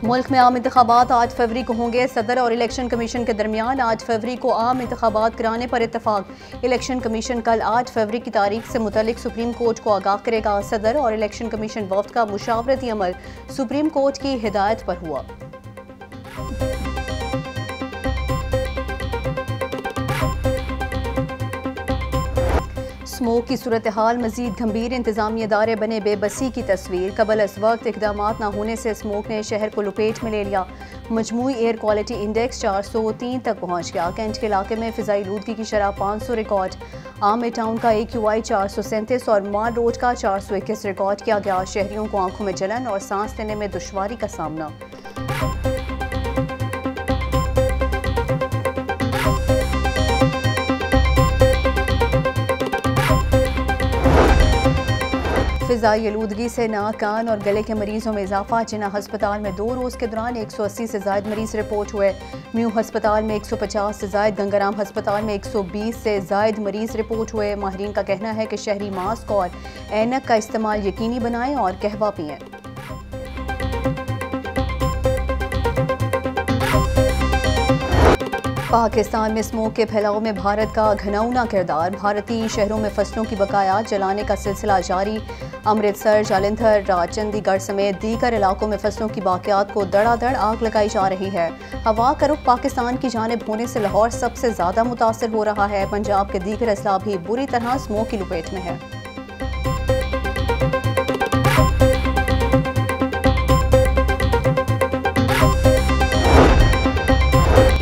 मुल्क में आम इंतखाबात 8 फरवरी को होंगे। सदर और इलेक्शन कमीशन के दरमियान 8 फरवरी को आम इंतखाबात कराने पर इत्तफाक। इलेक्शन कमीशन कल 8 फरवरी की तारीख से मुतल्लिक सुप्रीम कोर्ट को आगाह करेगा। सदर और इलेक्शन कमीशन वफ्द का मुशावरती अमल सुप्रीम कोर्ट की हिदायत पर हुआ। स्मोक की सूरत हाल मजीद गंभीर, इंतजामी इदारे बने बेबसी की तस्वीर। कबल अज वक्त इकदाम न होने से स्मोक ने शहर को लपेट में ले लिया। मजमूई एयर क्वालिटी इंडेक्स 403 तक पहुँच गया। कैंट के इलाके में फिजाई लूदगी की शरह 500 रिकॉर्ड। आमे टाउन का AQI 437 और माल रोड का 421 रिकॉर्ड किया गया। शहरियों को आंखों में जलन और सांस लेने में दुश्वारी का सामना। फिजाई आलूदगी से नाक, कान और गले के मरीजों में इजाफा। जिना हस्पताल में 2 रोज़ के दौरान 180 से ज़ायद मरीज रिपोर्ट हुए। म्यू हस्पताल में 150 से ज़ायद, गंगाराम हस्पताल में 120 से ज़ायद मरीज रिपोर्ट हुए। माहिरीन का कहना है कि शहरी मास्क और ऐनक का इस्तेमाल यकीनी बनाएं और कहवा पिएं। पाकिस्तान में स्मोक के फैलाव में भारत का घिनौना किरदार। भारतीय शहरों में फसलों की बकाया जलाने का सिलसिला जारी। अमृतसर, जालंधर, चंडीगढ़ समेत दीगर इलाकों में फसलों की बाकियात को धड़ाधड़ आग लगाई जा रही है। हवा का रुख पाकिस्तान की जानिब होने से लाहौर सबसे ज़्यादा मुतासर हो रहा है। पंजाब के दीगर अजला भी बुरी तरह स्मोक की लपेट में है।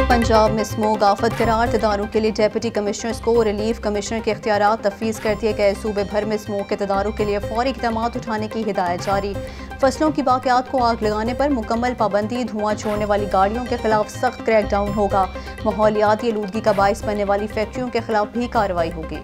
पंजाब में स्मोक आफत करार। तदारुक के लिए डेप्यूटी कमिश्नर्स को रिलीफ कमिश्नर के इख्तियारात तफवीज़ कर दिए गए। सूबे भर में स्मोक के तदारुक के लिए फौरी इक़दाम उठाने की हिदायत जारी। फसलों की बाकियात को आग लगाने पर मुकम्मल पाबंदी। धुआं छोड़ने वाली गाड़ियों के खिलाफ सख्त क्रैकडाउन होगा। माहौलियाती आलूदगी का बाइस बनने वाली फैक्ट्रियों के खिलाफ भी कार्रवाई होगी।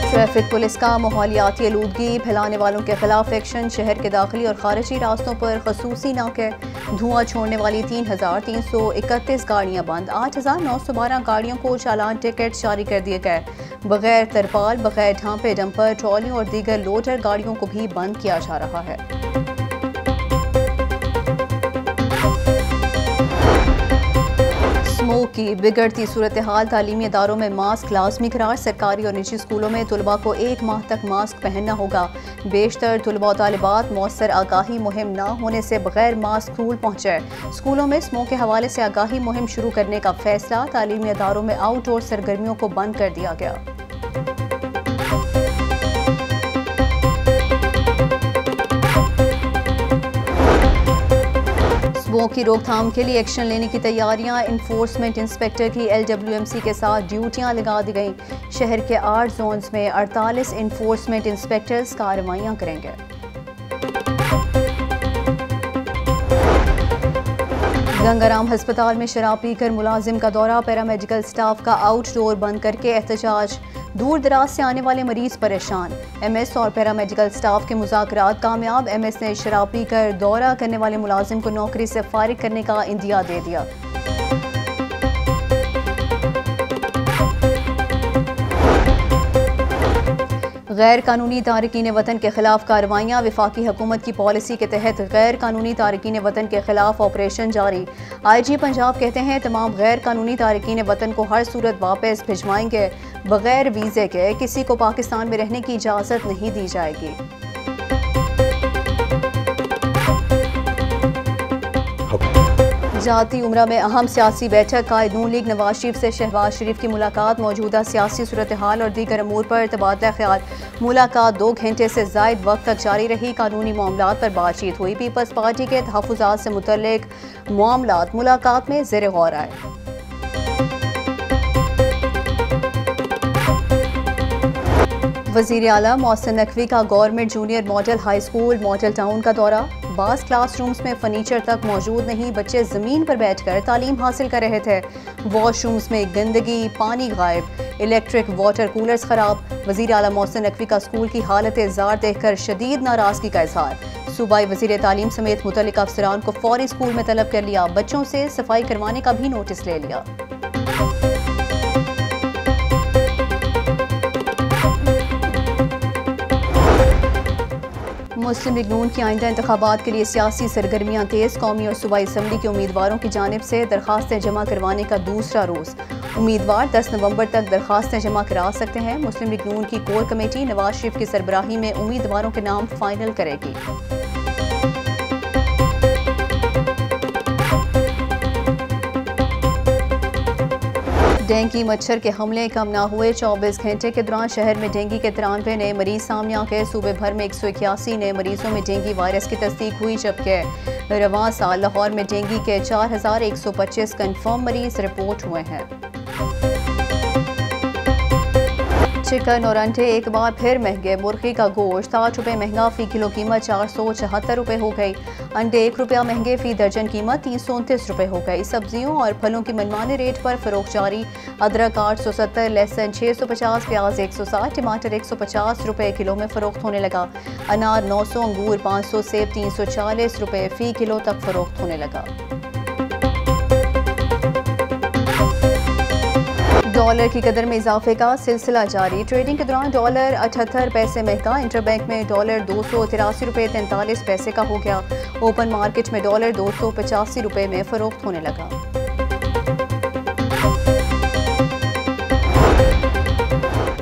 ट्रैफिक पुलिस का माहौलियाती आलूदगी फैलाने वालों के खिलाफ एक्शन। शहर के दाखिली और खारिजी रास्तों पर खसूसी नाके। धुआं छोड़ने वाली 3,331 गाड़ियां बंद। 8,912 गाड़ियों को चालान टिकट जारी कर दिए गए। बगैर तरपाल, बगैर ढांपे डंपर, ट्रॉली और दीगर लोडर गाड़ियों को भी बंद किया जा रहा है। स्मोक की बिगड़ती सूरत हाल। तालीमी इदारों में मास्क लाजमी करार। सरकारी और निजी स्कूलों में तुलबा को 1 माह तक मास्क पहनना होगा। बेशतर तुलबा और तालिबात मौसर आगाही मुहिम न होने से बगैर मास्क स्कूल पहुँचे। स्कूलों में स्मोक के हवाले से आगाही मुहिम शुरू करने का फैसला। तालीमी इदारों में आउटडोर सरगर्मियों को बंद कर दिया गया। स्मोक की रोकथाम के लिए एक्शन लेने की तैयारियां। इन्फोर्समेंट इंस्पेक्टर की LWMC के साथ ड्यूटियां लगा दी गईं। शहर के 8 जोन्स में 48 इन्फोर्समेंट इंस्पेक्टर्स कार्रवाइयां करेंगे। गंगाराम हस्पताल में शराब पीकर मुलाजिम का दौरा। पैरामेडिकल स्टाफ का आउटडोर बंद करके एहतजाज। दूर दराज से आने वाले मरीज परेशान। MS और पैरामेडिकल स्टाफ के मुज़ाकरात कामयाब। MS ने शराब पीकर दौरा करने वाले मुलाजिम को नौकरी से फारिग करने का इंदिया दे दिया। गैर कानूनी तारकीन वतन के खिलाफ कार्रवाइयाँ। वफाकी हुकूमत की पॉलिसी के तहत गैर कानूनी तारकीन वतन के खिलाफ ऑपरेशन जारी। IG पंजाब कहते हैं तमाम गैर कानूनी तारकीन वतन को हर सूरत वापस भिजवाएंगे। बगैर वीज़े के किसी को पाकिस्तान में रहने की इजाज़त नहीं दी जाएगी। जाती उम्रा में अहम सियासी बैठक। कायद नून लीग नवाज शरीफ से शहबाज शरीफ की मुलाकात। मौजूदा सियासी सूरत हाल और दीगर अमूर पर तबादला ख्याल। मुलाकात 2 घंटे से ज़ायद वक्त तक जारी रही। कानूनी मामलात पर बातचीत हुई। पीपल्स पार्टी के तहफ़्फ़ुज़ात से मुतल्लिक मामलात मुलाकात में ज़ेर गौर आए। वज़ीर आला मोहसिन नकवी का government junior model high school model town का दौरा। बास क्लासरूम्स में फर्नीचर तक मौजूद नहीं। बच्चे ज़मीन पर बैठकर तालीम हासिल कर रहे थे। वॉशरूम्स में गंदगी, पानी गायब, इलेक्ट्रिक वाटर कूलर्स खराब। वज़ीर आला मोहसिन नकवी का स्कूल की हालत ज़ार देखकर शदीद नाराज़गी का इजहार। सूबाई वज़ीर तालीम समेत मुतल्लिका अफसरान को फौरी स्कूल में तलब कर लिया। बच्चों से सफाई करवाने का भी नोटिस ले लिया। मुस्लिम लीग नून की आइंदा इंतखाबात के लिए सियासी सरगर्मियाँ तेज़। कौमी और सूबाई असम्बली के उम्मीदवारों की जानिब से दरखास्तें जमा करवाने का दूसरा रोज़। उम्मीदवार 10 नवंबर तक दरखास्तें जमा करा सकते हैं। मुस्लिम लीग नून की कोर कमेटी नवाज शरीफ की सरबराही में उम्मीदवारों के नाम फाइनल करेगी। डेंगू मच्छर के हमले कम ना हुए। 24 घंटे के दौरान शहर में डेंगू के 93 नए मरीज सामने आ गए। सूबे भर में 181 नए मरीजों में डेंगू वायरस की तस्दीक हुई, जबकि रवां साल लाहौर में डेंगू के 4125 कन्फर्म मरीज रिपोर्ट हुए हैं। चिकन और अंडे एक बार फिर महंगे। मुर्गी का गोश्त 8 रुपये महंगा, फी किलो कीमत 474 रुपये हो गई। अंडे 1 रुपया महंगे, फी दर्जन कीमत 329 रुपये हो गई। सब्जियों और फलों की मनमाने रेट पर फरोख्त जारी। अदरक 870, लहसुन 650, प्याज 160, टमाटर 150 रुपये किलो में फरोख्त होने लगा। अनार 900, अंगूर 500, सेब 340 रुपये फी किलो तक फरोख्त होने लगा। डॉलर की कदर में इजाफे का सिलसिला जारी। ट्रेडिंग के दौरान डॉलर 78 पैसे महंगा। इंटरबैंक में डॉलर 283 रुपये 43 पैसे का हो गया। ओपन मार्केट में डॉलर 285 रुपये में फरोख्त होने लगा।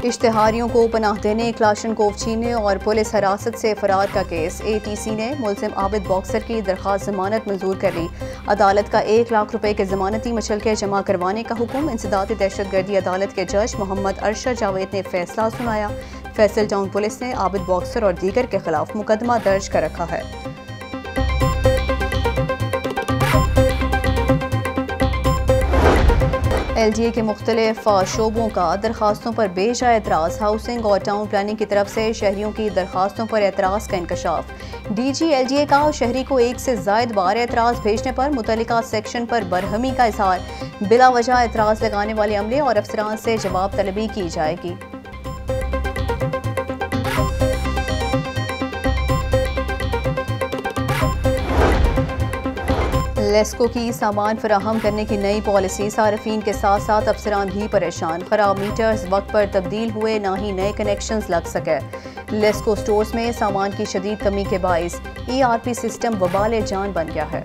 इश्तिहारियों को पनाह देने, क्लाशनकोव छीनने और पुलिस हिरासत से फरार का केस। ATC ने मुलजिम आबिद बॉक्सर की दरख्वास्त जमानत मंजूर कर ली। अदालत का 1 लाख रुपए के जमानती मशल्के जमा करवाने का हुक्म। इंसदादी दहशतगर्दी अदालत के जज मोहम्मद अरशद जावेद ने फैसला सुनाया। फैसल टाउन पुलिस ने आबिद बॉक्सर और दीगर के खिलाफ मुकदमा दर्ज कर रखा है। LDA के मुख्तलिफ शोबों का दरखास्तों पर बेजा एतराज़। हाउसिंग और टाउन प्लानिंग की तरफ से शहरियों की दरखास्तों पर एतराज़ का इंकशाफ। DG LDA का शहरी को 1 से ज़ायद बार एतराज़ भेजने पर मुतल्लिका सेक्शन पर बरहमी का इजहार। बिला वजह एतराज़ लगाने वाले अमले और अफसरान से जवाब तलबी की जाएगी। लेस्को की सामान फराहम करने की नई पॉलिसी। सार्फिन के साथ साथ अफसरान भी परेशान। खराब मीटर्स वक्त पर तब्दील हुए, ना ही नए कनेक्शंस लग सके। लेस्को स्टोर्स में सामान की शदीद कमी के बाइस ERP सिस्टम वबाल जान बन गया है।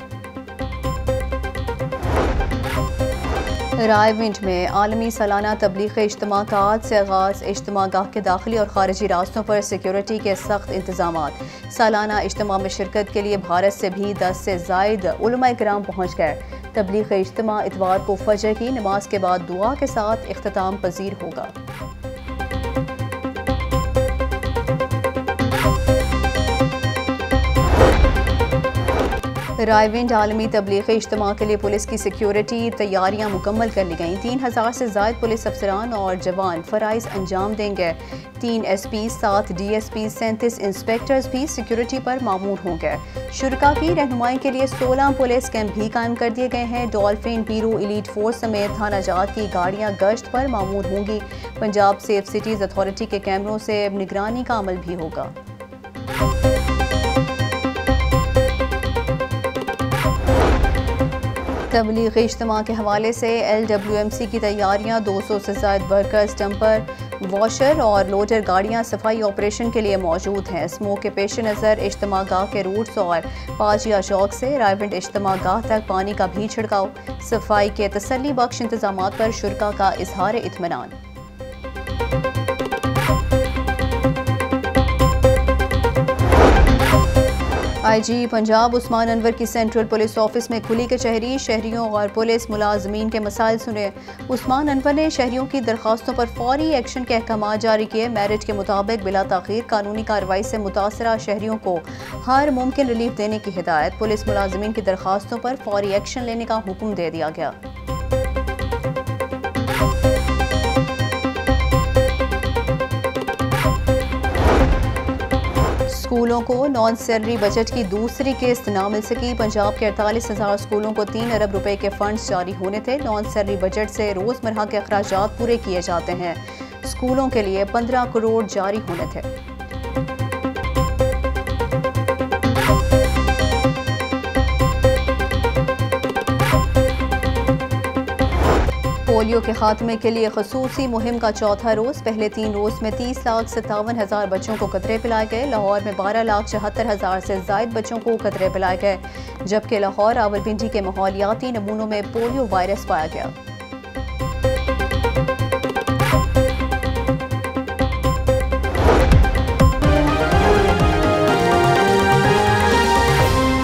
रायविंड में आलमी सालाना तबलीगी इज्तिमा का आज से आगाज़। इज्तिमागाह के दाखिली और खारजी रास्तों पर सिक्योरिटी के सख्त इंतजामात। सालाना इज्तिमा में शिरकत के लिए भारत से भी 10 से ज़ायद उलमा किराम पहुँच गए। तबलीगी इज्तिमा इतवार को फजर की नमाज के बाद दुआ के साथ इख्तिताम पजीर होगा। रायविंड आलमी तबलीगी इज्तिमा के लिए पुलिस की सिक्योरिटी तैयारियां मुकम्मल कर ली गईं। 3000 से ज़ायद पुलिस अफसरान और जवान फ़राइज़ अंजाम देंगे। 3 SP, 7 DSP, 37 इंस्पेक्टर्स भी सिक्योरिटी पर मामूर होंगे। शुरका की रहनुमाई के लिए 16 पुलिस कैंप भी कायम कर दिए गए हैं। डॉल्फिन, पीरो, एलीट फोर्स समेत थाना जात की गाड़ियाँ गश्त पर मामूर होंगी। पंजाब सेफ सिटीज़ अथॉरिटी के कैमरों से निगरानी का अमल भी होगा। तबलीगी इज्तिमा के हवाले से LWMC की तैयारियां। 200 से ज़ायद वर्कर्स, डंपर, वॉशर और लोडर गाड़ियां सफाई ऑपरेशन के लिए मौजूद हैं। स्मोक के पेश नज़र इज्तिमागाह के रूट्स और पाजिया चौक से रायविंड इज्तिमागाह तक पानी का भी छिड़काव। सफाई के तसल्ली बख्श इंतजामात पर शुरका का इजहार इत्मीनान। IG पंजाब उस्मान अनवर की सेंट्रल पुलिस ऑफिस में खुली कचहरी। शहरियों और पुलिस मुलाजमीन के मसाइल सुने। उस्मान अनवर ने शहरियों की दरखास्तों पर फौरी एक्शन के अहकाम जारी किए। मेरिट के मुताबिक बिला ताखीर कानूनी कार्रवाई से मुतासरा शहरियों को हर मुमकिन रिलीफ देने की हिदायत। पुलिस मुलाजमीन की दरखास्तों पर फौरी एक्शन लेने का हुक्म दे दिया गया। स्कूलों को नॉन सैलरी बजट की दूसरी किस्त ना मिल सकी। पंजाब के 48,000 स्कूलों को 3 अरब रुपए के फंड्स जारी होने थे। नॉन सैलरी बजट से रोजमर्रा के अखराजात पूरे किए जाते हैं। स्कूलों के लिए 15 करोड़ जारी होने थे। पोलियो के खात्मे के लिए खसूसी मुहिम का चौथा रोज। पहले 3 रोज में 30,57,000 बच्चों को कतरे पिलाए गए। लाहौर में 12,74,000 से जायद बच्चों को कतरे पिलाए गए, जबकि लाहौर रावलपिंडी के माहौलियाती नमूनों में पोलियो वायरस पाया गया।